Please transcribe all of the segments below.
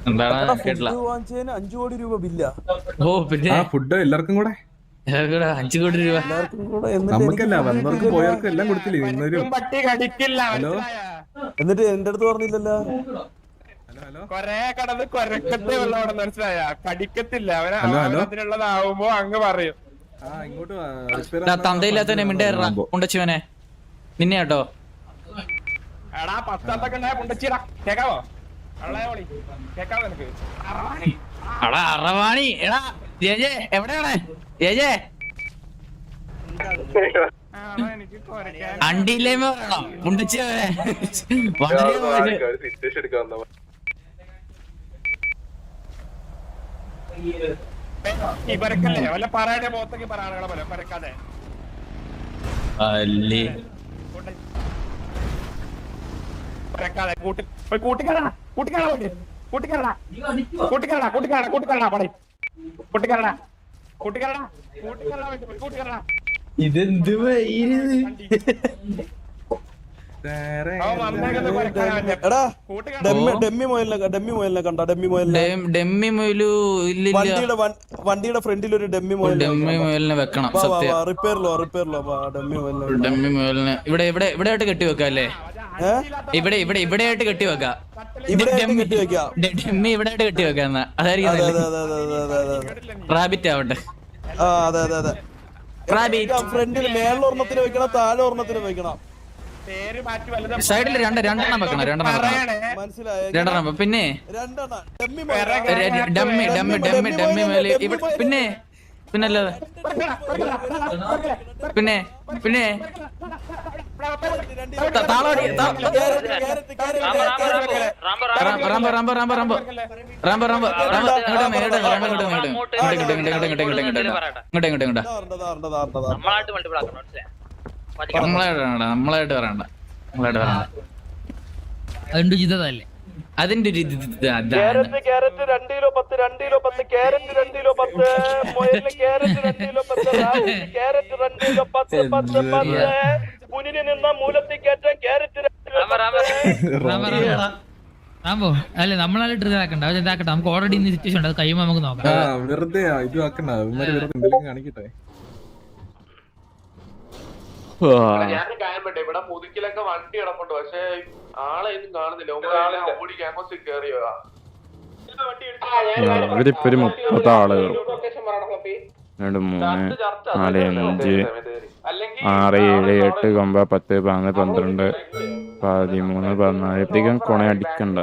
എന്താണ് കേട്ടില്ല. 5 കോടി രൂപ ബില്ല. ഓ പിന്നെ ഫുഡ് എല്ലാവർക്കും കൂടെ 5 കോടി രൂപ നമുക്കല്ല വന്നവർക്കും പോയവർക്കും എല്ലാം കൊടുത്തില്ലേ ഇന്നൊരു. ഹലോ എന്നിട്ട് എന്റെ അടുത്ത് പറഞ്ഞില്ലല്ലോ. കൊറേ കടന്ന് കൊരക്കത്തെ വെള്ളം മനസ്സിലായ കടിക്കത്തില്ല അവനതിനുള്ളതാവുമ്പോ അങ്ങ് പറയും. തന്തയില്ലാത്തവനെ മിണ്ടേറാ ഉണ്ടച്ചവനെ നിന്നെ കേട്ടോ. എടാ പത്താത്തൊക്കെ ഉണ്ടായ പുണ്ടച്ചിടാ കേക്കാവോ? കേക്കാവോ നിനക്ക്? എടാ അറവാണി എടാ ജേജേ എവിടെയാണ് ജേജേ? അണ്ടിയില്ലേമോ പറയണോ ഉണ്ടച്ചവനെ? ഈ പരക്കല്ലേ വല്ല പറയുടെ പോത്തൊക്കെ പറയാനുകളെ പോലെ പരക്കാതെ കൂട്ടിക്കടാ ഇതെന്ത് ഡെമ്മി മൊയലിനെ കണ്ട? ഡെമ്മി മൊയിലു വണ്ടിയുടെ ഫ്രണ്ടിൽ ഒരു ഡെമ്മി മൊയിലിനെ വെക്കണം. റിപ്പയറിലോ ഡെമ്മി മൊയിലിനെ ഇവിടെ ഇവിടെ ഇവിടെ ആയിട്ട് കെട്ടി വെക്കാം അല്ലേ? ഇവിടെ ഇവിടെ ഇവിടെ ആയിട്ട് കെട്ടി വെക്കാം. ഡെമ്മി ഇവിടെ ആയിട്ട് കെട്ടി വെക്കാം. എന്നാ അതായിരിക്കും റാബിറ്റ് ആവട്ടെ. ഫ്രണ്ടിൽ മേളിലൊരെണ്ണത്തിന് വെക്കണം, താഴെ ഒരെണ്ണത്തിന് വെക്കണം. സൈഡിൽ രണ്ടെണ്ണം വെക്കണം. രണ്ടെണ്ണം പിന്നെ ഡമ്മി ഡമ്മി ഡമ്മി ഡമ്മി മേലെ പിന്നെ പിന്നല്ലാതെ പിന്നെ പിന്നെ നമ്മളായിട്ട് പറയണ്ട. അതിന്റെ ജിതല്ലേ അതിന്റെ ഒരു അല്ലെ നമ്മളായിട്ട് ഇതാക്കണ്ട. ഇതാക്കട്ടെ, നമുക്ക് ഓൾറെഡി സിറ്റുവേഷൻ ഉണ്ട്. അത് കഴിയുമ്പോ നമുക്ക് നോക്കാം. വെറുതെ ഇത് ആക്കണ്ട. എന്തെങ്കിലും കാണിക്കട്ടെ. ഇവിടെ മുതുക്കിലൊക്കെ വണ്ടി കിടപ്പുണ്ട്, പക്ഷെ ആളെ ഒന്നും കാണുന്നില്ല. ഓടി ക്യാമ്പസിൽ കയറിയോ? ഇവരിപ്പൊരു 30 ആള് 2 3 4 5 6 7 8 9 10 11 12 13 14 അധികം കൊണ അടിക്കണ്ട.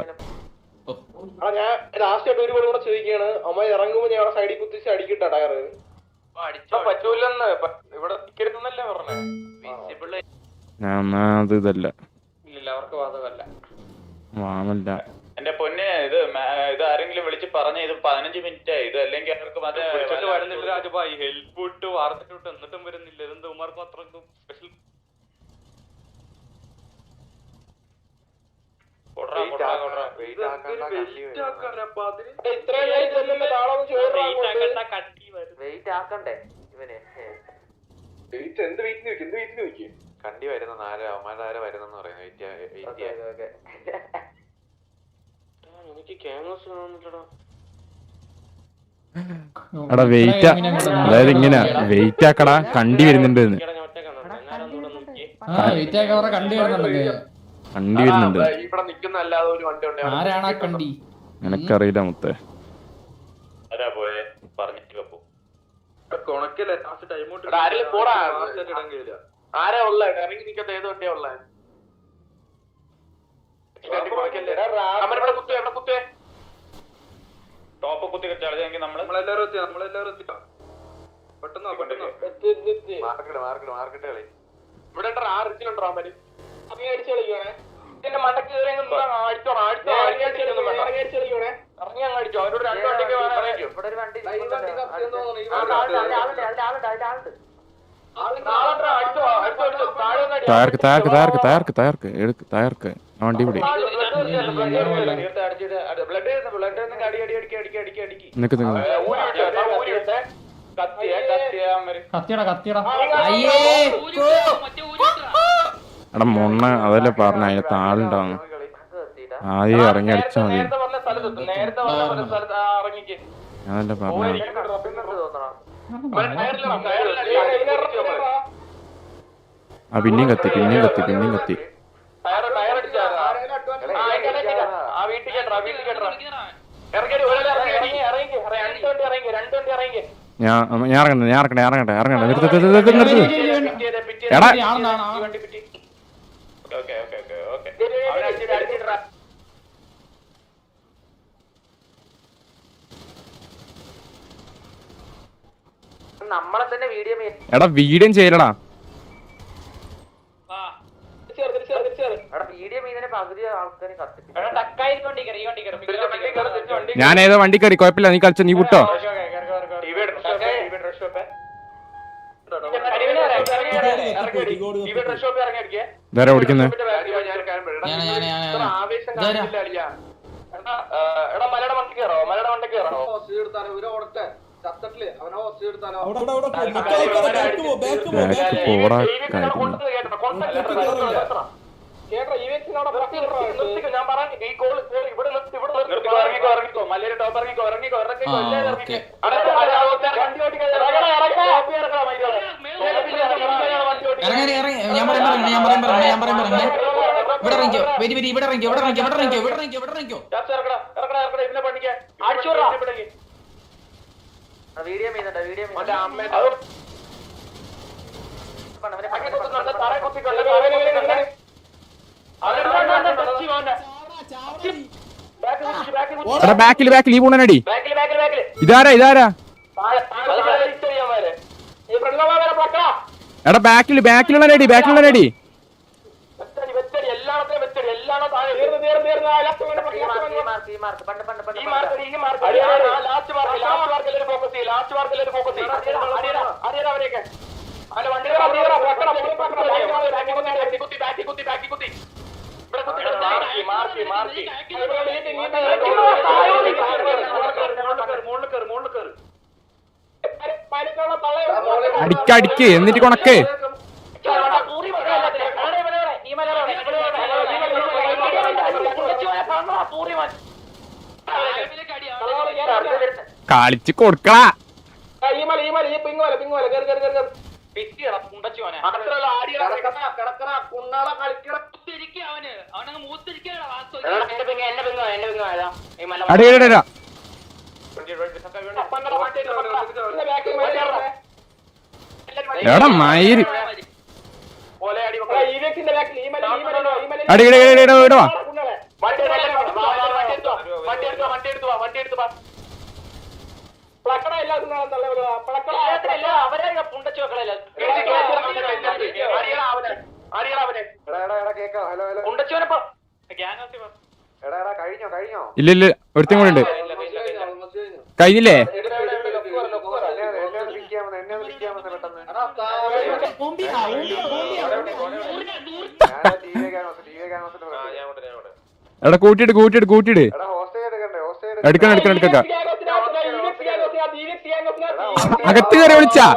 ഞാൻ ലാസ്റ്റ് ഒരു കൂടെ ചോദിക്കുകയാണ്, അമ്മ ഇറങ്ങുമ്പോ ഞാൻ സൈഡിൽ കുത്തിച്ച് അടിക്കട്ടെ ടയറ്? പറ്റൂലെന്ന് ഇവിടെ നിൽക്കരുതെന്നല്ലേ പറഞ്ഞേ? ഞാൻ ഇതല്ല അവർക്ക് വാദമല്ല. വാമല്ല എന്റെ പൊന്നെ. ഇത് ആരെങ്കിലും വിളിച്ച് പറഞ്ഞ ഇത് 15 മിനിറ്റ് ആയി. ഇത് അല്ലെങ്കിൽ അവർക്ക് വരുന്നില്ല. രാജുഭായി ഹെൽപ്പ് വിട്ട് വാർത്തിട്ട് വിട്ട് എന്നിട്ടും വരുന്നില്ല. ഇതെന്ത് ഉമാർക്ക് മാത്രം സ്പെഷ്യൽ? കണ്ടി വരുന്ന 4 അവന്മാരെ വരുന്നെന്ന് പറയുന്നത്. എനിക്ക് ക്യാമറ എടാ വെയിറ്റ്, അതായത് ഇങ്ങനെ വെയിറ്റ് ആക്കടാ. കണ്ടി വരുന്നുണ്ട് എനക്കറിയില്ല മുത്തേ. ആരാ ഉള്ള ഇറങ്ങി നിൽക്കാത്ത? ഏത് വണ്ടിയാ ഉള്ള? ടോപ്പ് കുത്തി കെട്ടിയാണെങ്കിൽ നമ്മളെല്ലാരും മാർക്കറ്റ് കളി ഇവിടെ റിച്ചിലുണ്ടോ? അമ്മര് അടിച്ചു കളിക്കുവാണേ. ഇതിന്റെ മണ്ടക്ക് ഇറങ്ങി അങ്ങ് അടിച്ചോ. അവരോട് 2 വണ്ടിക്ക് തയർക്ക് വണ്ടി പിടി. നിക്ക് എടാ മൊണ്ണ അതല്ലേ പറഞ്ഞ അതിനകത്ത് ആളുണ്ടാവുന്നു. ആദ്യം ഇറങ്ങി അടിച്ചാ മതി. നേരത്തെ സ്ഥലത്ത് ഇറങ്ങിക്ക്. അതല്ല പറഞ്ഞ ആ പിന്നെയും കത്തി ഞാൻ ഇറങ്ങട്ടെ എടാ നമ്മളെ തന്നെ വീഡിയോ എടാ വീഡിയോ ചെയ്യലടാ. ഞാൻ ഏതോ വണ്ടി കയറി കുഴപ്പമില്ല, നീ കളിച്ച നീ വിട്ടോ. ഇതാരാ ഓടിക്കുന്നത്? പോടാ ബാക്കിൽ ഈ പൂണനടി. ഇതാരാ എടാ ബാക്കിലുള്ള നടി അടിക്ക് എന്നിട്ട് കൊണക്ക്. കളിച്ച് കൊടുക്കടാ. അടിയടാ എടാ മയിര് അടിയടാ ഇല്ല ഒരുത്തും കൂടെ ഉണ്ട്. കഴിഞ്ഞില്ലേ? എടാ കൂട്ടിയിട് എടുക്കാം. അകത്ത് കയറി വിളിച്ചാ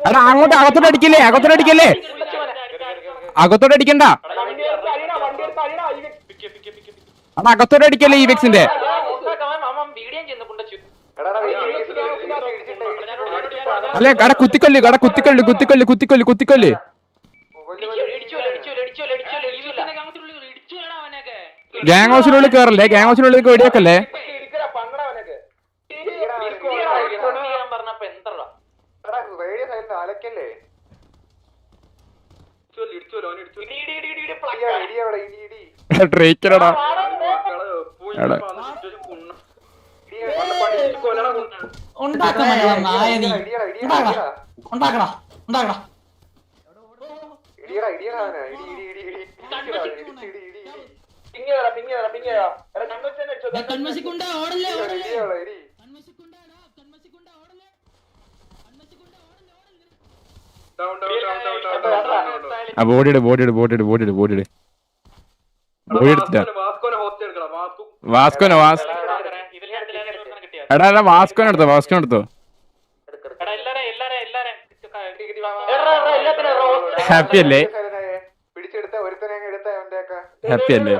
എടാ അങ്ങോട്ട് അകത്തോട്ട് അടിക്കല്ലേ അകത്തോട്ട് അടിക്കണ്ട. അത് അകത്തോട്ട് അടിക്കല്ലേ ഈ വെക്സിന്റെ. അല്ലെ കട കുത്തിക്കൊല്ല്. ഗ്യാങ് ഹൗസിനുള്ളിൽ കയറല്ലേ, വെടിവെക്കല്ലേ. ട്രേക്കറടാ ബോഡിയുടെ വാസ്കോനെ എടുത്തോ. ഹാപ്പി അല്ലേ? പിടിച്ചെടുത്ത ഒരുത്തനെ ഹാപ്പി അല്ലേ?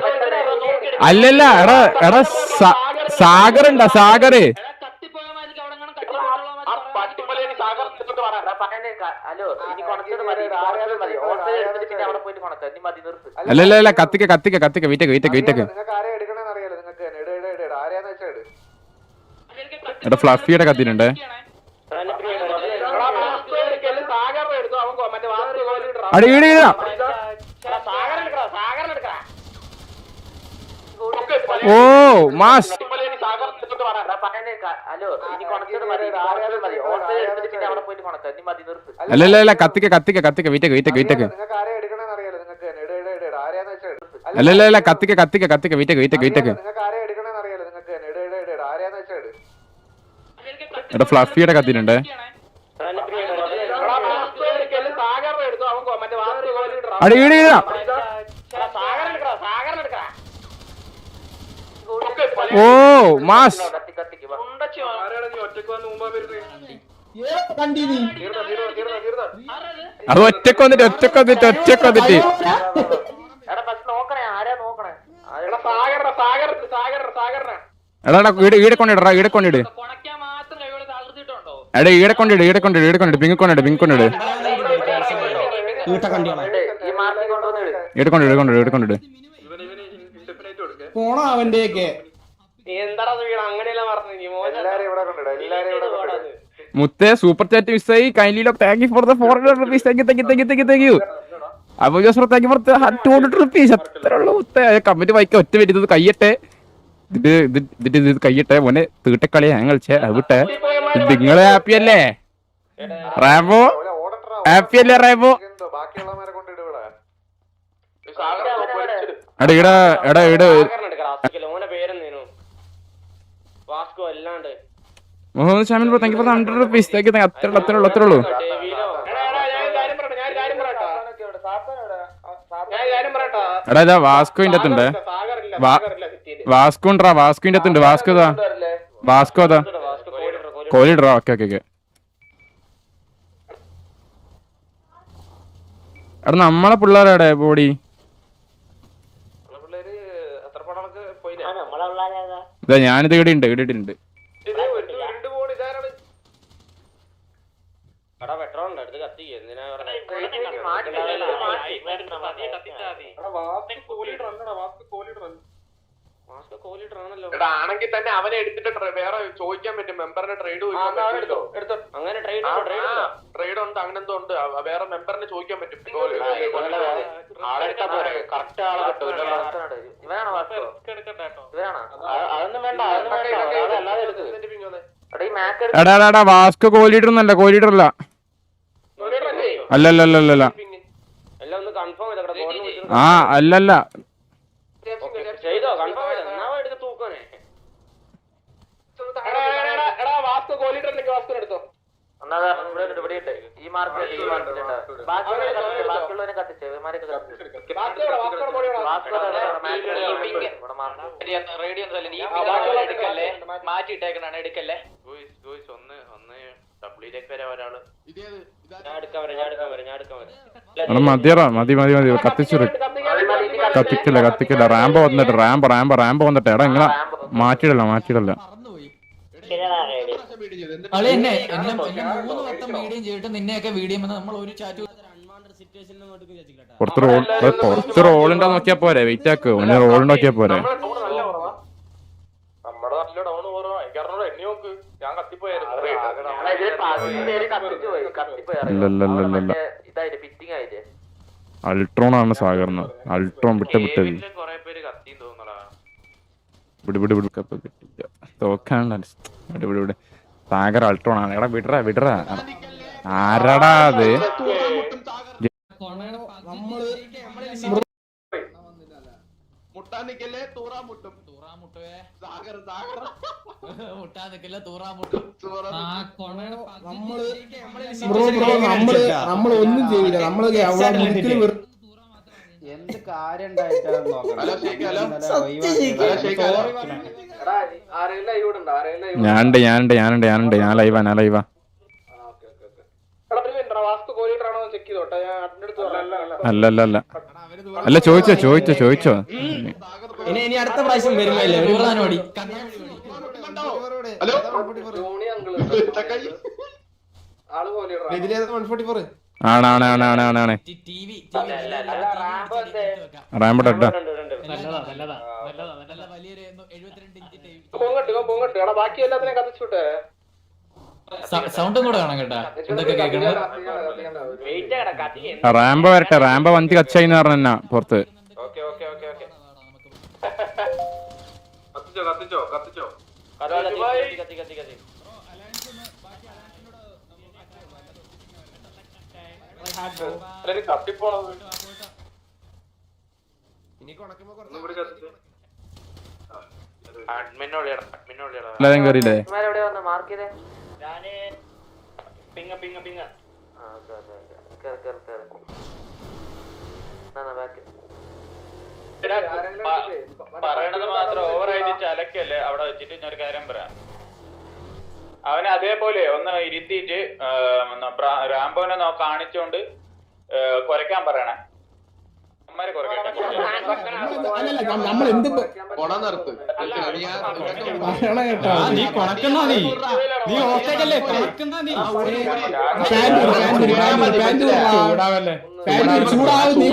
അല്ലല്ല എടാ എടാ സാഗർ ഉണ്ടാ സാഗറ് അല്ലല്ല കത്തിക്ക കത്തിക്ക കത്തിക്ക വീറ്റക്ക് വീറ്റക്ക് വീറ്റക്ക് എടാ ഫ്ലഫിയുടെ കത്തിനുണ്ടേ അടിയിടാ ഓ മാസ് അല്ലല്ല കത്തിക്ക കത്തിക്ക കത്തിക്ക വീറ്റക്ക് വീറ്റക്ക് വീറ്റക്ക് അല്ലല്ല കത്തിക്ക കത്തിക്ക കത്തിക്ക വീറ്റക്ക് വീറ്റക്ക് വീറ്റക്ക് എടാ ഫ്ലഫിയുടെ കത്തിനുണ്ടേ അടിയിടാ ഓ മാസ് അത് ഒറ്റക്ക് വന്നിട്ട് ഒറ്റക്ക് വന്നിട്ട് ഒറ്റക്ക് വന്നിട്ട് എടാ ഈടെ കൊണ്ടിട ഈടെ കൊണ്ടിട് എടാ ഈടെ കൊണ്ടിട് ഈടെ കൊണ്ടിട് ഈടെ കൊണ്ടിട് പിങ്ക് കൊണ്ടിട് പിങ്ക് കൊണ്ടിട് ഈടെ കൊണ്ടിട് കൊണ്ടിട് ഈടെ കൊണ്ടിട് പോണോ അവന്റെയൊക്കെ മുത്തേ സൂപ്പർ ചാറ്റ് മിസ്സായി kindly lock thank you for the 400 rupees thank you thank you thank you thank you thank you അപ്പൊ Jose thank you for 200 rupees അത്രയുള്ളൂ മുത്തേ കമന്റ് വായിക്കാൻ ഒറ്റ മിനിറ്റ് ഇത് കയ്യട്ടെ ഇത് കയ്യട്ടെ മോനെ തീട്ടക്കളിയാ ഞാൻ കളിച്ചേ വിട്ടെ നിങ്ങള് ഹാപ്പി അല്ലേ റാബോ ഹാപ്പി അല്ലേ റാബോ എടാ ഇടാ എടാ ഇട Muhammad Shamil bro thank you for 100 rupees thank you അത്രയുള്ളൂ എടാ ഇതാ വാസ്കോന്റെ അകത്തുണ്ട് വാസ്കോ ഉണ്ടാ വാസ്കോന്റെ അകത്തുണ്ട് വാസ്കോ ഇതാ വാസ്കോ അതാ കോലിഡറാ ഓക്കെ ഓക്കെ ഓക്കെ എടാ നമ്മളെ പിള്ളേരാടെ ബോഡി ഇതാ ഞാനിത് ഇവിടെ ഉണ്ട് ആണെങ്കിൽ തന്നെ അവനെ എടുത്തിട്ട് വേറെ ചോദിക്കാൻ പറ്റും മെമ്പറിനെ ട്രേഡ് അങ്ങനെ ട്രേഡ് ഉണ്ട് അങ്ങനെന്തോ ഉണ്ട് വേറെ മെമ്പറിനെ ചോദിക്കാൻ പറ്റും എടാ വാസ്കോ കോലീഡർ ഒന്നല്ല കോലീഡർ അല്ല അല്ലല്ല ആ അല്ലല്ല മാറ്റിട്ടേക്കണ എടുക്കല്ലേ മതിയറാ മതി കത്തിക്കില്ല റാമ്പോ വന്നിട്ട് എടാ ഇങ്ങനെ മാറ്റിയിടല്ല എന്നെ 3 വട്ടം വീഡിയോ ചെയ്തിട്ട് നിന്നെയൊക്കെ വീഡിയോ നമ്മൾ ഒരു ചാറ്റ് കുറച്ച് റോളുണ്ടോ നോക്കിയാ പോരെ വെയിറ്റ് ആക്ക് ഒന്ന് റോൾ നോക്കിയാ പോരെ അൾട്രോൺ ആണ് സാഗറിന് അൾട്രോൺ വിട്ടത് തോക്കാണ്ട് സാഗർ അൾട്രോൺ ആണ് എടാ വിടറാ ആരാടാ അത് നമ്മള് ഒന്നും ചെയ്യില്ല നമ്മള് എന്ത് കാര്യം ഞാൻ ലൈവാ അല്ല ചോദിച്ചോ ഇനി അടുത്ത പ്രാവശ്യം വരുമല്ലേ ഒരു പ്രധാന പടി. ആണ് റാമ്പോ ഇട്ടോ ബാക്കി എല്ലാത്തിനും കത്തിച്ചോട്ടെ. സൗണ്ടും കൂടെ കാണാം കേട്ടാ, എന്തൊക്കെ കേൾക്കണേ. റാമ്പോ വരട്ടെ, റാമ്പോ വന്തി കച്ചായിന്ന് പറഞ്ഞ പുറത്ത്. കത്തിച്ചോ എല്ലാരും കയറിയില്ലേ? പറയണത് മാത്രം ഓവറായിട്ട് ചലക്കല്ലേ അവിടെ വെച്ചിട്ട്. ഞാൻ ഒരു കാര്യം പറയാം, അവനെ അതേപോലെ ഒന്ന് ഇരുത്തിയിട്ട് റാംബോനെ കാണിച്ചോണ്ട് കുറയ്ക്കാൻ പറയണേ. അമ്മമാരെ നമ്മൾ എന്ത് നീ കൊണക്കണ്ണാ, നീ ഓട്ടേക്കല്ലേ കൊണക്കണ്ണാ, നീ ചൂടാവും. നീ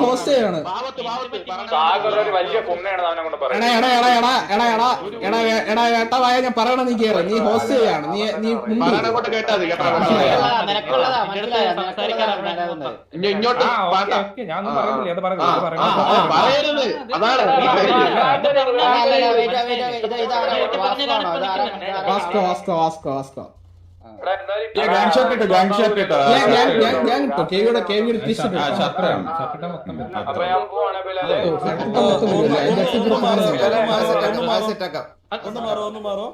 ഹോസ്റ്റയാണ്. വലിയ കുമ്മയാണ് അവനെ കൊണ്ട് പറയാം. ഏട്ടാവായ ഞാൻ പറയണ, നീ കേറ, നീ ഹോസ്റ്റ് ചെയ്യാണ്. നീ ഇങ്ങോട്ട് ഒന്ന് മാറോ.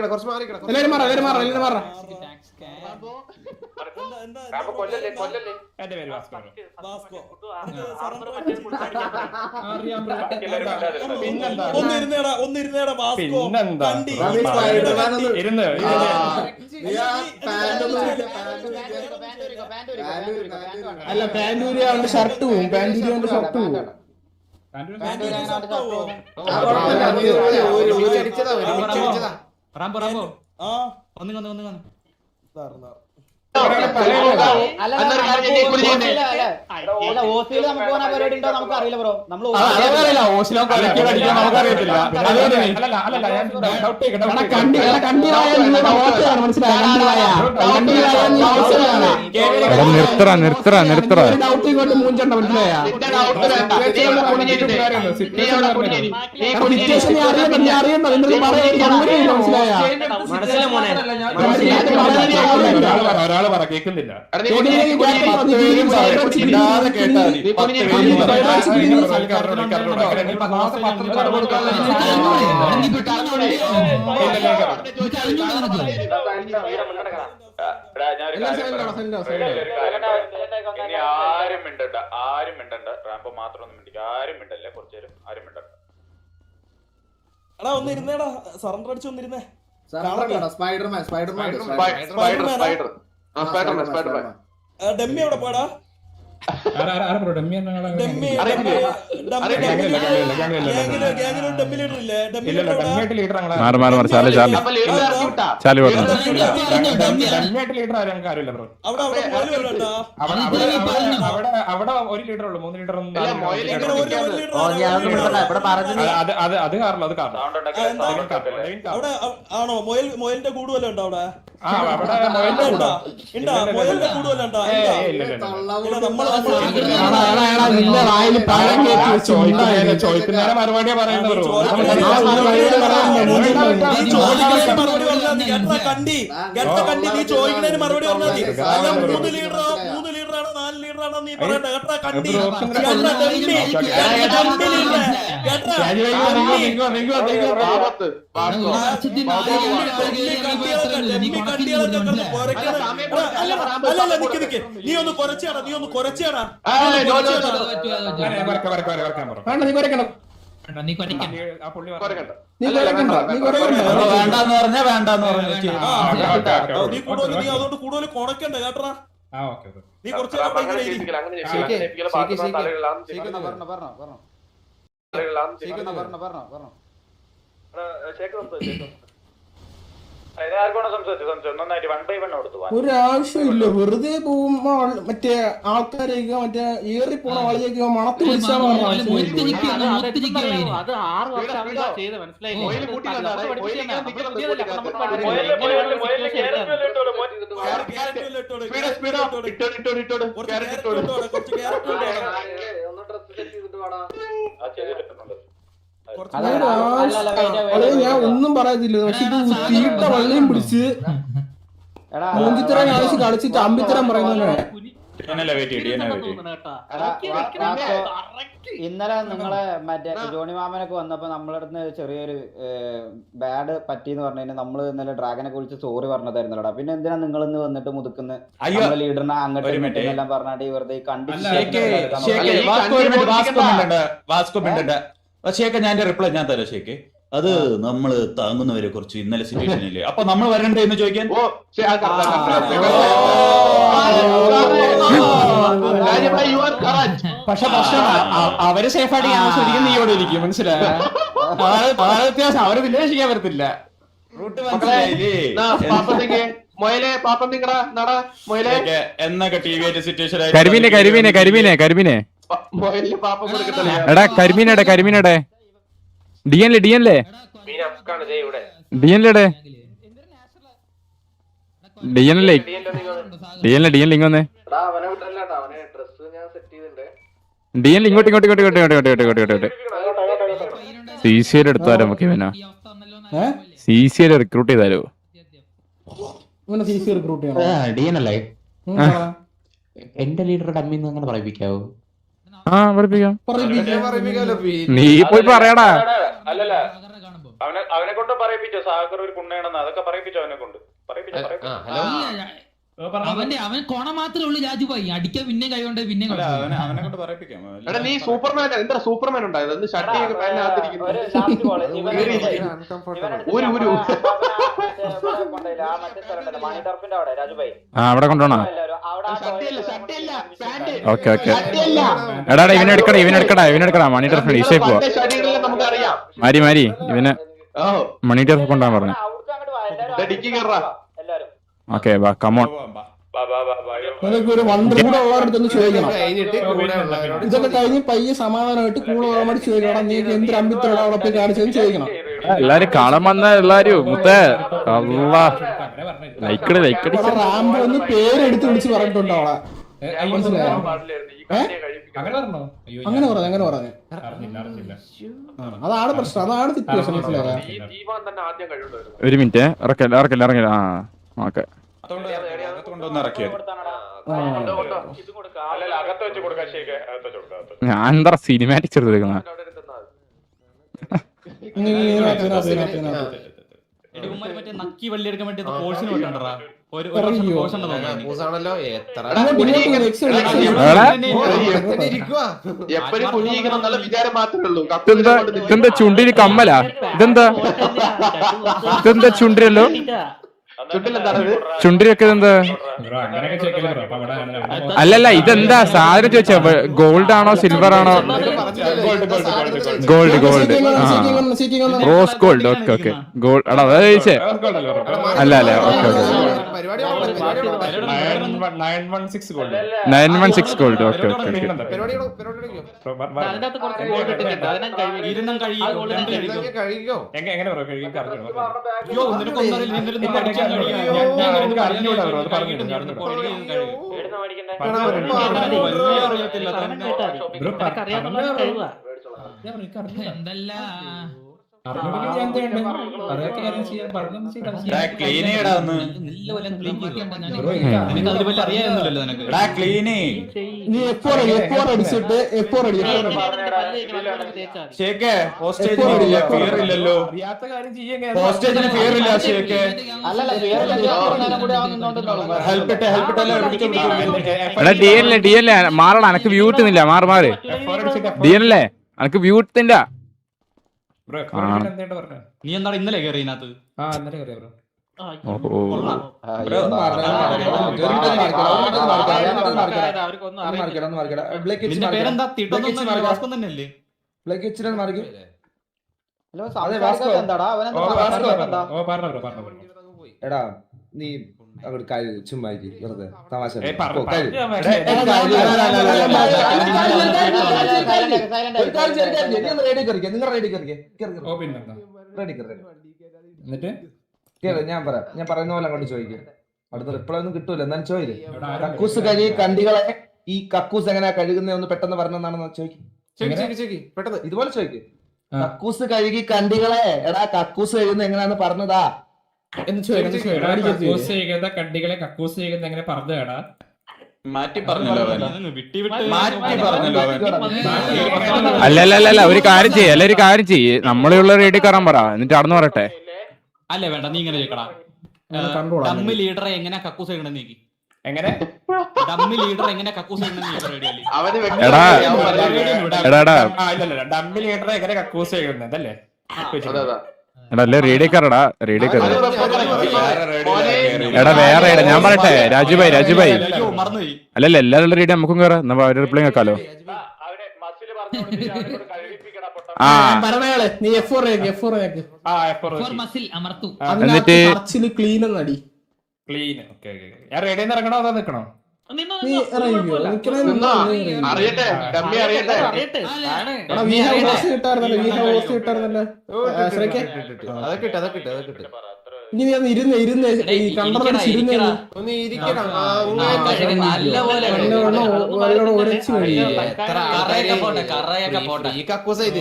കുറച്ച് മാറി. ഒന്നിരുന്നേടാ വാസ്കോ. അല്ല പാൻറ്റൂരിയാണ്ട് ഷർട്ട് പോവും. പാൻറ്റൂരിയാണ്ട് ഷർട്ട് പോവും. നമുക്കറിയില്ല ബ്രോ, നമ്മള് നിർത്തറ മൂഞ്ചണ്ട, മനസ്സിലായ ഒരാള് പറ കേൾക്കുന്നില്ല. ഇനി ആരും മിണ്ടണ്ട. റാമ്പോ മാത്രം ഒന്നും മിണ്ടിക്ക, ആരും മിണ്ടല്ലേ കുറച്ചു നേരം, ആരും മിണ്ടണ്ട. എടാ ഒന്നിരുന്നേടാ, സറണ്ടർ അടിച്ച് ഒന്നിരുന്നേ. ഡമ്മി എവിടെ പോടാ? ഡമ്മി മാറി ചാലി അവിടെ 1 ലിറ്റർ ഉള്ളു, 3 ലിറ്റർ ഒന്നും. അത് കാരണം ആണോ? മൊയലിന്റെ കൂടുവല്ല ഉണ്ടോ അവിടെ? അവിടെ മൊയലിന്റെ കൂടുവല്ല ഉണ്ടോ? ചോദിക്കുന്നേരം മറുപടിയാ പറയുന്നത്. കണ്ടി നീ ചോദിക്കുന്നതിന് മറുപടി പറഞ്ഞാൽ മതി. 3 ലീറ്ററാണ് 4 ലീറ്ററാണ് ആണോ നീ പറയണ്ട കേട്ടാ കണ്ടി നീ ഒന്ന് കുറച്ചാടാ നീ ഒന്ന് കുറച്ചാടാ വേണ്ടെന്ന് പറഞ്ഞാ വേണ്ടെന്ന് പറഞ്ഞു നീ അതുകൊണ്ട് കൂടുതൽ കൊണക്കണ്ട കേട്ടാ നീ കുറച്ച് ഒരാവശ്യമില്ല വെറുതെ പോകുമ്പോ മറ്റേ ആൾക്കാരെയൊക്കെ മറ്റേ ഏറി പോണ ആളിലേക്ക് മണത്ത് പിടിച്ചാണ് ഞാൻ ഒന്നും പറയത്തില്ല പക്ഷെ ഇത് തീട്ട വള്ളിയും പിടിച്ച് മൂഞ്ചിത്തരം കാണിച്ച് കളിച്ചിട്ട് അമ്പിത്തരം പറയുന്നതാണ്. ഇന്നലെ നിങ്ങളെ മറ്റേ ജോണി മാമനൊക്കെ വന്നപ്പോ നമ്മളടുത്ത് ചെറിയൊരു ബാഡ് പറ്റിന്ന് പറഞ്ഞു നമ്മള് ഇന്നലെ ഡ്രാഗനെ കുറിച്ച് സോറി പറഞ്ഞതായിരുന്നല്ലോടാ. പിന്നെ എന്തിനാ നിങ്ങൾ ഇന്ന് വന്നിട്ട് മുതുക്കുന്ന ലീഡറിനെ അങ്ങോട്ട് എല്ലാം പറഞ്ഞാണ്ട് വെറുതെ ഷേഖ് ഞാൻ റിപ്ലൈ ഞാൻ തരാം ഷേഖ്. അത് നമ്മള് താങ്ങുന്നവരെ കുറിച്ച് ഇന്നലെ സിറ്റുവേഷൻ ഇല്ലേ അപ്പൊ നമ്മൾ വരണ്ടേ എന്ന് ചോദിക്കാൻ പക്ഷെ അവര് സേഫായിട്ട് ഞാൻ ശരിക്കും നീയോടെ ഇരിക്കും മനസ്സിലായോ? വ്യത്യാസം അവര് വിന്വേഷിക്കാൻ വരത്തില്ല. എന്നൊക്കെ ടി വി ആയിട്ട് സിറ്റുവേഷൻ എടാ കരിമീനടെ ഡിഎൻലെ ഡിഎൻലെ ഇങ്ങോന്ന് ഡിഎൻലെ ഇങ്ങോട്ട് സിസിയിൽ എടുത്താലോ നമുക്ക് ഇവനാ സിസിയിൽ റിക്രൂട്ട് ചെയ്താലോ എന്റെ ലീഡറുടെ അമ്മീന്ന് അങ്ങനെ പറയിപ്പിക്കാവോ? നീ പോയി പറയടാ. അല്ലല്ല അവനെ കൊണ്ട് പറയിപ്പിച്ചോ സാഗർ ഒരു കുണ്ണയാണെന്ന് അതൊക്കെ പറയിപ്പിച്ചോ അവനെ കൊണ്ട് അവൻ കൊണ മാത്രമേ ഉള്ളൂ രാജുഭായി അടിക്കാൻ പിന്നെ കൈകൊണ്ട് പിന്നെ അവനെ കൊണ്ട് പറയിപ്പിക്കാം. നീ സൂപ്പർമാൻ എന്താ സൂപ്പർമാൻ ഉണ്ടായത് ഷർട്ട് അവിടെ കൊണ്ടുപോണോ? ഓക്കെ ഓക്കെ എടാ ഇവനെടുക്കടാ മണി ടർഫ് ഈസേ പോവാ മാരി ഇവന് മണി ടർഫ് കൊണ്ടുപോകാൻ പറഞ്ഞു. ഓക്കെ ബാ കമോൺ. ഒരു വണ്ടർ കൂടെ ഉള്ളവരടുത്തൊന്ന് ചോദിക്കണം. ഇതൊക്കെ കഴിഞ്ഞ് പയ്യെ സമാധാനമായിട്ട് കൂടെ ഉള്ളവരോട് ചോദിക്കണം നീ എന്തൊരു അമ്പിത്തോടെ അവിടെ പോയി കാണിച്ചതെന്ന് ചോദിക്കണം. എല്ലാരും കാണാൻ വന്ന എല്ലാരും മുത്തേ ലൈക്കടി റാംബോ ഒന്ന് പേരെടുത്ത് വിളിച്ച് പറഞ്ഞിട്ടുണ്ടോ അവളെ മനസ്സിലായോ? അങ്ങനെ പറഞ്ഞു അതാണ് പ്രശ്നം അതാണ് സിറ്റുവേഷൻ മനസ്സിലായോ? ഒരു മിനിറ്റ് ഇറക്കില്ല ആ ഓക്കെ ഞാൻ എന്താ സിനിമാറ്റിക് ചെറുതെടുക്കുന്ന നക്കി വള്ളി എടുക്കാൻ വേണ്ടി പോർഷൻ വിട്ടണ്ടാ വിചാരം മാത്രമേ ഉള്ളൂ. ഇതെന്താ ചുണ്ടിന് കമ്മലാ? ഇതെന്താ ചുണ്ടിരല്ലോ ചുണ്ടിരൊക്കെ ഇതെന്താ? അല്ലല്ല ഇതെന്താ സാധനം ചോദിച്ചാ ഗോൾഡ് ആണോ സിൽവർ ആണോ? Gold rose gold. Okay gold എടാ അതാ ചോദിച്ചേ. അല്ല ഓക്കെ 916 ഗോൾഡ്. ഓക്കെ നീ F4 അടിച്ചിട്ട് F4 അടി. ഡി എൽ മാറണം, എനക്ക് വ്യൂ കിട്ടുന്നില്ല. മാറ് ഡി എൽ അല്ലേ, എനക്ക് വ്യൂ കിട്ടില്ല. നീ എന്താണ് ഇന്നലെ കയറി ഇതിനകത്ത്? പേരെന്താ? തന്നെയല്ലേ? എടാ നീ അങ്ങോട്ട് ചുമ്മാ വെറുതെ തമാശ ഞാൻ പറയുന്ന പോലെ അങ്ങോട്ട് ചോദിക്കും. അടുത്ത റിപ്ലൈ ഒന്നും കിട്ടൂല, എന്നാലും ചോദിക്കും. കക്കൂസ് കഴുകി കണ്ടികളെ ഈ കക്കൂസ് എങ്ങനെയാ കഴുകുന്ന ഒന്ന് പെട്ടെന്ന് പറഞ്ഞെന്നാണെന്ന് ചോദിക്കും. പെട്ടെന്ന് ഇതുപോലെ ചോദിക്കും. കക്കൂസ് കഴുകി കണ്ടികളെ എടാ കക്കൂസ് കഴുകുന്ന എങ്ങനെയാന്ന് പറഞ്ഞതാ കണ്ടികളെ കക്കൂസ് ചെയ്യുന്ന എങ്ങനെ പറഞ്ഞാടാ? മാറ്റി പറഞ്ഞല്ലോ. അല്ല ഒരു കാര്യം ചെയ്യ്, നമ്മളുള്ള റേഡിയോ കയറാൻ പറ, എന്നിട്ട് അടന്നു പറയട്ടെ. അല്ലേ വേണ്ട, നീ ഇങ്ങനെ ചോദിക്കടാ. ഡമ്മി ലീഡറെ എങ്ങനെ കക്കൂസ് ചെയ്യണം നീക്കി? എങ്ങനെ ഡമ്മി ലീഡർ എങ്ങനെ കക്കൂസ് ചെയ്യണം നീ റേഡിയോയില്? ഡമ്മി ലീഡറെ എങ്ങനെ കക്കൂസ് ചെയ്യുന്നതല്ലേ? എടാ റേഡിയോ കയറടാ, റേഡിയോ കയറ. എടാ വേറെ ഞാൻ പറയട്ടെ, രാജുഭായി അല്ലല്ല എല്ലാവരുടെ റേഡിയോ നമുക്കും കയറാം. നമ്മൾ അവരുടെ റിപ്ലൈ കേൾക്കാലോ. എന്നിട്ട് ക്ലീൻ എന്നടി. ക്ലീൻ റേഡിയോന്ന് ഇറങ്ങണോ അതോ നിക്കണോ?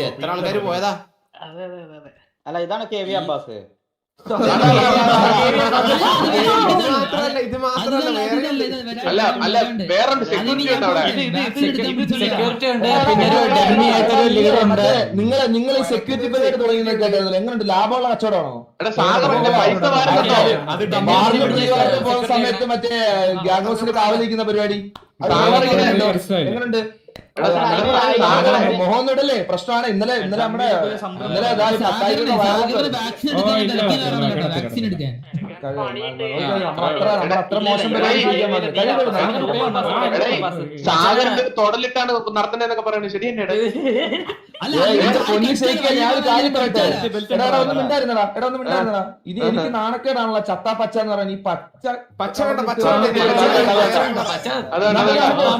എത്ര ആൾക്കാര് പോയതാ? അല്ല ഇതാണ് കെ വി അബ്ബാസ്. ഇത് മാത്രല്ല വേറെ സെക്യൂരിറ്റി ഉണ്ട്. നിങ്ങൾ ഈ സെക്യൂരിറ്റി പരിപാടി തുടങ്ങി കേട്ടായിരുന്നു. എങ്ങനെയുണ്ട്? ലാഭമുള്ള കച്ചവടമാണോ? പോകുന്ന സമയത്ത് മറ്റേ ഗ്യാങ് ഹൗസിൽ കാവലിരിക്കുന്ന പരിപാടി എങ്ങനെയുണ്ട്? മോഹൻഡല്ലേ പ്രശ്നമാണ്. ഇന്നലെ നമ്മുടെ അത്ര മോശം തൊടലിട്ടാണ് നടത്തുന്നതെന്നൊക്കെ പറയുന്നത് ശരി തന്നെയാണ്. ഞാൻ ഒരു കാര്യം പറയട്ടെ. ഒന്നും മിണ്ടായിരുന്നടാ. ഇത് എനിക്ക് നാണക്കേടാണല്ലോ ചത്ത പച്ച എന്ന് പറയുന്നത്.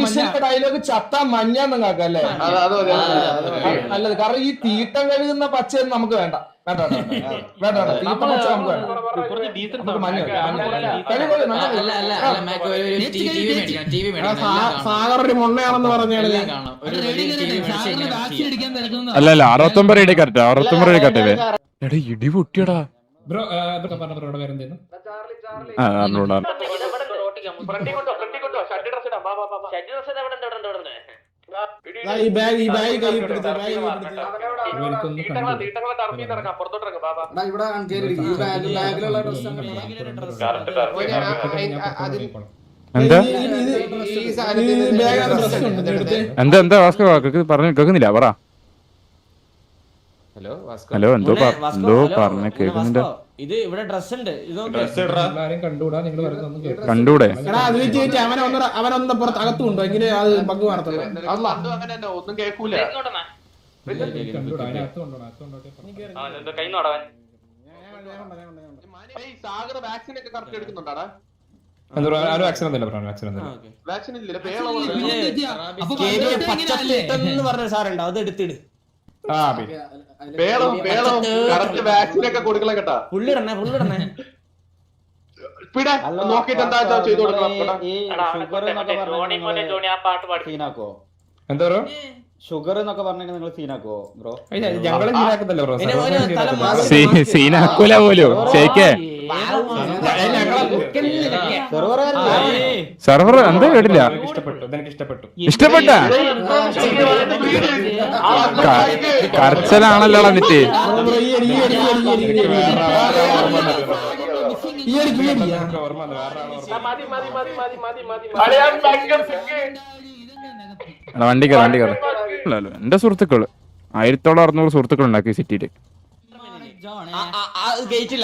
ഈ ഡയലോഗ് ചത്ത മഞ്ഞ എന്നല്ലേ നല്ലത്. കാരണം ഈ തീട്ടം കഴുകുന്ന പച്ചയൊന്നും നമുക്ക് വേണ്ട. തീട്ടം പച്ച നമുക്ക് വേണ്ട. സാഗറൊരു മൊണ്ണയാണെന്ന് പറഞ്ഞാണ്. അല്ല 69 റേഡിയോ കറക്റ്റ്. 69 radio correct. എടാ ഇടി പൊട്ടിയടാ. ബ്രോ പറഞ്ഞ പേരെന്തേന്നു? ഈ ബാഗ് എന്താ പറഞ്ഞു കേൾക്കുന്നില്ല. പറ. ഹലോ എന്തോ പറഞ്ഞ കേൾക്കുന്നില്ല. ഇത് ഇവിടെ ഡ്രസ് ഉണ്ട്. കണ്ടൂടെ? അവനൊന്ന് പുറത്ത് അകത്തുണ്ടോ? എങ്ങനെ അത് ബഗ് വാർത്തല്ലോ. ഒന്നും കേൾക്കൂല. സാഗർ വാക്സിൻ ഒക്കെ കറക്റ്റ് എടുക്കുന്നുണ്ടാടാ? വാക്സിൻ ഇല്ല. പറഞ്ഞ സാറുണ്ടോ? അത് എടുത്തിട്. കറക്റ്റ് വാക്സിൻ ഒക്കെ കൊടുക്കണം കേട്ടാ. പുള്ളിടണേ നോക്കിട്ട് എന്താ ചെയ്തു കൊടുക്കണം. ഷുഗർ എന്നൊക്കെ പറഞ്ഞാൽ നിങ്ങൾ സീനാക്കുവോ ബ്രോ? ഞങ്ങളെ സീനാക്കത്തല്ലോ ബ്രോ. സീനാക്കൂല പോലും ശരിക്കേ. സെർവർ എന്താ കേട്ടില്ല. ഇഷ്ടപ്പെട്ട കർച്ചലാണല്ലോ എന്നിട്ട്. വണ്ടി കയറി എന്റെ സുഹൃത്തുക്കള് 1600 സുഹൃത്തുക്കൾ ഉണ്ടാക്കി സിറ്റിയില്. ഗേറ്റ്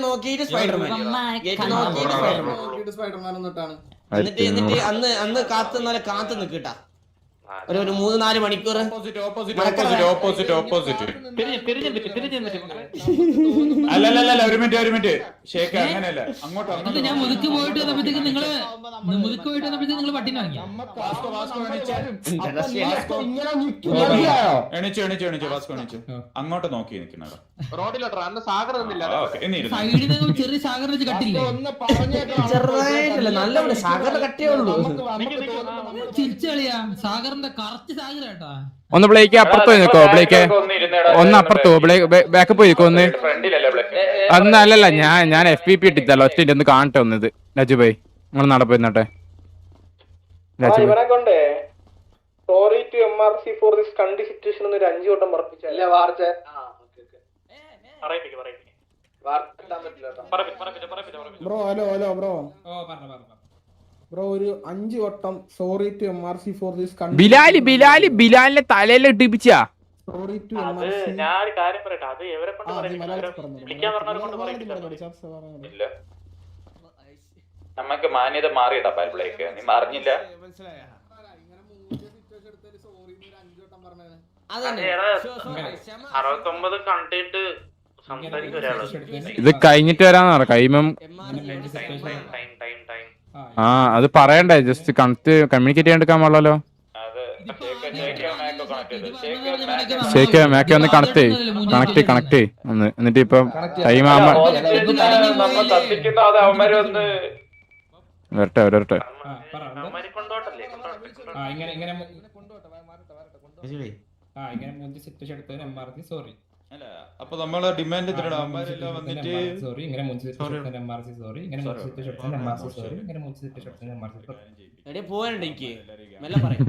നോക്കിയിട്ട് സ്പൈഡർമാൻ അന്ന് കാത്തു നിക്കട്ടാ ഒരു 3-4 മണിക്കൂർ. അല്ലല്ല ഒരു മിനിറ്റ് ഷേക്ക് അങ്ങനെയല്ല. അങ്ങോട്ടോ ഞാൻ മുതുക്ക് പോയിട്ട് വന്നപ്പോഴത്തേക്ക് നിങ്ങള് പട്ടിണി വാങ്ങി. എണീച്ചു അങ്ങോട്ട് നോക്കി നിൽക്കണ റോഡിലോട്ടാ അന്ന് സാഗർ നിന്നില്ല. സൈഡിൽ ചെറിയ സാഗർ വെച്ച് കട്ടില്ലേ? ചെറുതായിട്ടല്ല, നല്ലപോലെ സാഗറിന്റെ കട്ടിയേ ഉള്ളൂ. ചിരിച്ചു കളിയാ. സാഗറിന്റെ കറക്റ്റ് സാഗർ കേട്ടാ. ഒന്ന് ബ്ലേക്ക് അപ്പുറത്ത് പോയി നിൽക്കോ. ബ്ലേക്ക് ഒന്ന് അപ്പുറത്ത് ബാക്ക് പോയി നിൽക്കോ. ഒന്ന് അന്ന് അല്ലല്ല ഞാൻ FPP ഇട്ടിത്തല്ലോ. ഒറ്റ ഒന്ന് കാണട്ടെ ഒന്നത്. രാജുഭായി നിങ്ങൾ നാളെ പോയി നിന്നട്ടെ. Sorry to MRC for this കണ്ടി സിറ്റുവേഷൻ ഒരു 5 വട്ടം പറപ്പിച്ചല്ലേ വാർച്ച. ബ്രോ ഹലോ ബ്രോ ഒരു 5 വട്ടം sorry to MRC for this ബിലാലിന്റെ തലയിൽ ഇട്ടിപ്പിച്ചാ. Sorry to MRC. ഞാൻ ഒരു കാര്യം പറയട്ടെ, അത് എവരെ കൊണ്ട് ഇല്ല. നമുക്ക് മാന്യത മാറിയിട്ടാ പൈപ്പിലേക്ക്. നീ അറിഞ്ഞില്ല. 69 കണ്ടിട്ട് സംസാരിക്കും ഒരാള്. ഇത് കഴിഞ്ഞിട്ട് വരാന്ന് പറ. കൈമം അത് പറയണ്ടേ. ജസ്റ്റ് കമ്മ്യൂണിക്കേറ്റ് ചെയ്യാണ്ടിരിക്കാൻ പാടില്ലല്ലോ. ഷേക്ക് മേക്കെ ഒന്ന് കണക്ട് ഒന്ന്. എന്നിട്ട് ഇപ്പം ടൈം ആവുമ്പോ വരട്ടെ. അപ്പൊ നമ്മള് ഡിമാൻഡ് വന്നിട്ട് പോവാനുണ്ട് എനിക്ക് മെല്ലെ പറയാം.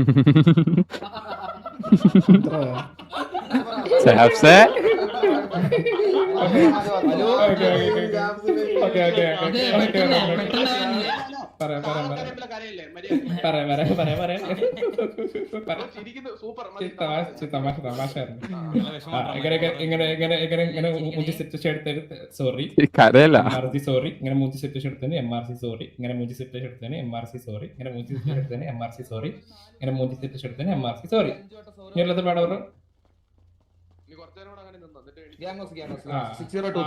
സോറി കരയല്ല. സോറി ഇങ്ങനെ മൂഞ്ചി സിറ്റുവേഷൻ എടുത്തതിന് MRC സോറി. ഇങ്ങനെ മൂഞ്ചി സിറ്റുവേഷൻ എടുത്തതിന് MRC സോറി. ഇങ്ങനെ മൂഞ്ചി സിറ്റുവേഷൻ എടുത്തതിന് MRC സോറി. ഇങ്ങനെ മൂഞ്ചി സിറ്റുവേഷൻ എടുത്തതിന് MRC സോറി. ഇങ്ങനത്തെ പാടവർ 603.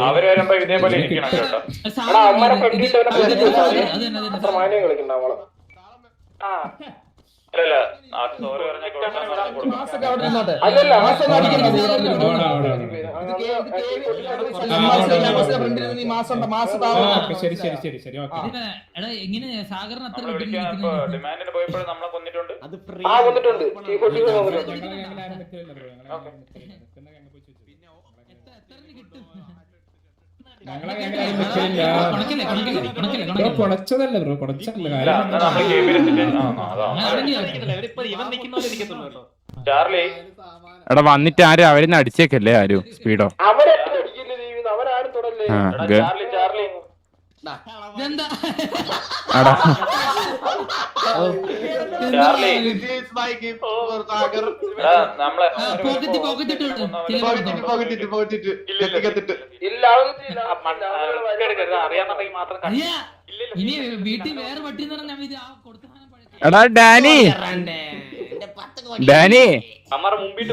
അവര് വരുമ്പോ ഇതേപോലെ ഇരിക്കണം കേട്ടോ. അല്ലല്ല സോറി പറഞ്ഞ എങ്ങനെ സാഗറിന് അത്ര ഡിമാൻഡിന് പോയപ്പോഴും നമ്മളെ കൊന്നിട്ടുണ്ട്. കൊടച്ചതല്ല ബ്രോ, കൊടച്ചല്ല. എടാ വന്നിട്ട് ആരും അവരിന്ന് അടിച്ചേക്കല്ലേ ആരും സ്പീഡോ. ഇനി വീട്ടിൽ വേറെ പട്ടി എടാ ഡാനി അമ്മാരെ മുമ്പിട്ട്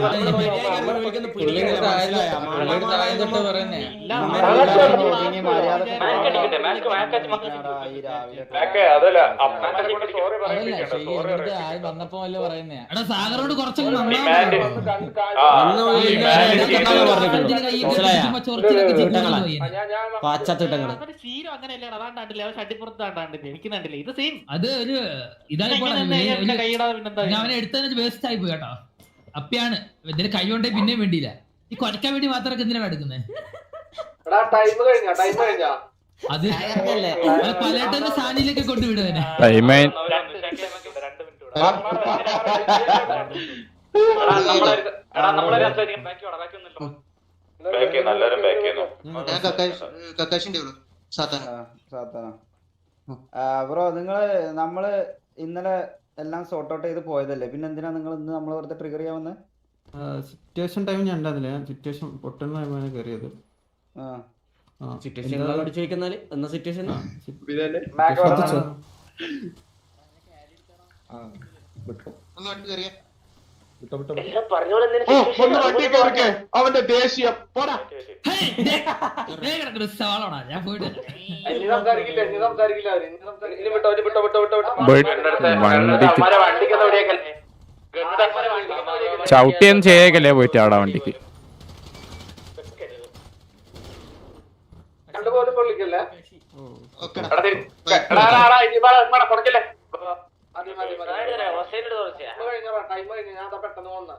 അതല്ല വന്നപ്പോ വല്ല പറയുന്നേ എടാ സാഗറോട് കുറച്ചൊക്കെ അത് ഒരു ഇതായി അവനെ എടുത്തതിന് വേസ്റ്റ് ആയി പോയി കേട്ടോ. അപ്പിയാണ് ഇതിന് കൈ കൊണ്ടേ പിന്നെയും വേണ്ടിയില്ല. ഈ കൊലക്കാൻ വേണ്ടി മാത്രമൊക്കെ എന്തിനാണ് എടുക്കുന്നത്? അത് പലട്ടന്റെ സാനിയിലൊക്കെ കൊണ്ടുവിടുവനെ. ബ്രോ നമ്മള് ഇന്നലെ എല്ലാം സോർട്ട് ഔട്ട് ചെയ്ത് പോയതല്ലേ, പിന്നെ എന്തിനാ നിങ്ങൾ ഇന്ന് നമ്മളെ വെറുതെ ട്രിഗർ ചെയ്യാൻ? സിറ്റുവേഷൻ ടൈം ഞാൻ ഉണ്ടായിരുന്നില്ല, ഞാൻ സിറ്റുവേഷൻ പൊട്ടുന്ന ടൈമാണ് കയറിയത്. അവന്റെ ദേഷ്യം ഞാൻ പോയിട്ട് ചവിട്ടിയൊന്നും ചെയ്യേക്കല്ലേ പോയിട്ട് അവിടെ വണ്ടിക്ക്. കണ്ടുപോലും കൊള്ളിക്കല്ലേ ടൈം കഴിഞ്ഞ ഞാൻ പെട്ടെന്ന് വന്ന